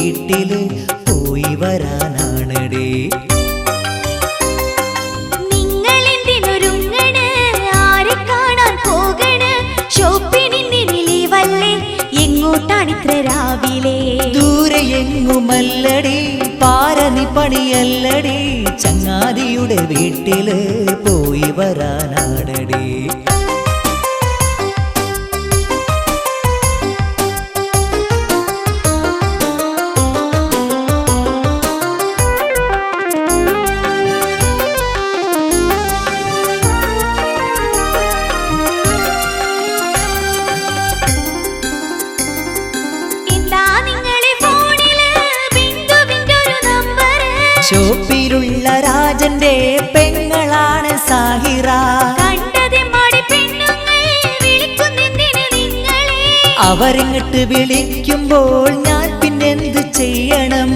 വീട്ടില് പോയി വരാനാണടേ. നിങ്ങളെന്തിനൊരുങ്ങണ്? ആരെ കാണാൻ പോകണ്? ഷോപ്പിനിന്നിലീവല്ലേ? എങ്ങോട്ടാണിത്ര രാവിലെ? ദൂരെ എങ്ങുമല്ലടി, പാരനി പണിയല്ലടി, ചങ്ങാതിയുടെ വീട്ടില് പോയി വരാനാണടേ. ഷോപ്പിലുള്ള രാജന്റെ പെങ്ങളാണ് സാഹിറ. അവരിങ്ങട്ട് വിളിക്കുമ്പോൾ ഞാൻ പിന്നെന്ത് ചെയ്യണം?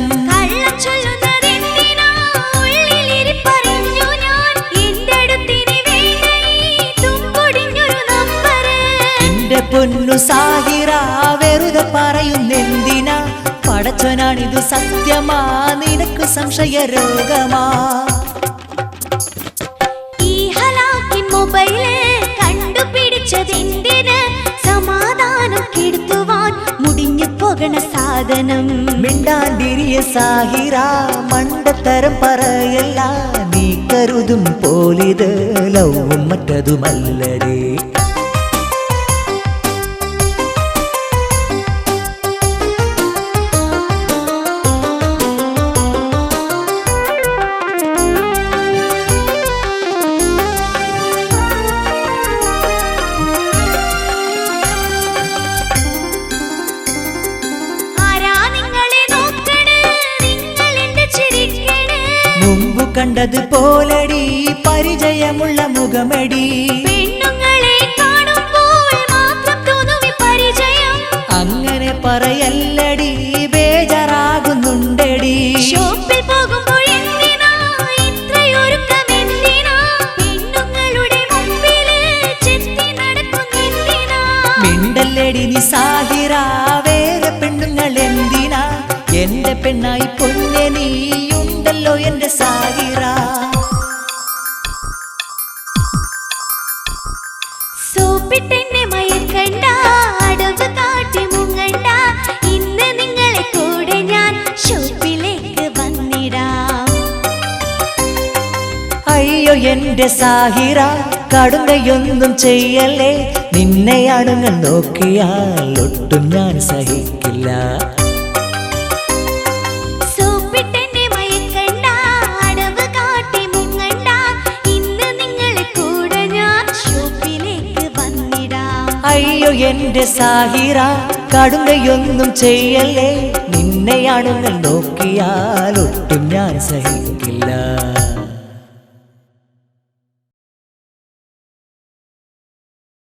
എന്റെ പൊന്നു സാഹിറ, വെറുതെ പറയുന്നെന്തിനാ? പടച്ചോനാണിതു സത്യമാ, നിനക്ക് സംശയരോഗമാ? ഈ ഹലാക്കിൻ മൊബൈല് കണ്ടുപിടിച്ചതെന്തിന്? സമാധാനം കെടുത്തുവാൻ മുടിഞ്ഞു പോകണ സാധനം. മിണ്ടാണ്ടിരിയ സാഹിറ, മണ്ടത്തരം പറയല്ല. നീ കരുതും പോലിത് ലവും മറ്റതുമല്ലടേ. മുമ്പു കണ്ടത് പോലടി, പരിചയമുള്ള മുഖമടി. പെണ്ണുങ്ങളെ കാണുമ്പോൾ മാത്രം തോന്നുവി പരിചയം. അങ്ങനെ പറയല്ലടി, ബേജാറാകുന്നുണ്ടടി. ഷോപ്പിൽ പോകുമ്പോൾ എന്തിനാ ഇത്രയൊരുക്കമെന്തിനാ? പെണ്ണുങ്ങളുടെ മുമ്പില് ചെത്തി നടക്കുന്നെന്തിനാ? മിണ്ടല്ലടി നീ സാഹിറ, വേറെ പെണ്ണുങ്ങൾ എന്തിനാ? എന്റെ പെണ്ണായി പൊന്നെ നീയുണ്ടല്ലോ എന്റെ സാഹിറ. സോപ്പിട്ടെന്നെ മയക്കണ്ട, അടവ് കാട്ടി മുങ്ങണ്ട. ഇന്ന് നിങ്ങളെ കൂടെ ഞാൻ ഷോപ്പിലേക്ക് വന്നിടാം. അയ്യോ എന്റെ സാഹിറ, കടുങ്കയൊന്നും ചെയ്യല്ലേ. നിന്നെയാണുങ്ങൾ നോക്കിയാൽ ഒട്ടും ഞാൻ സഹിക്കില്ല. അയ്യോ എന്റെ സാഹിറ, കടുങ്കയൊന്നും ചെയ്യല്ലേ. നിന്നെയാണുങ്ങൾ നോക്കിയാൽ ഒട്ടും ഞാൻ സഹിക്കില്ല.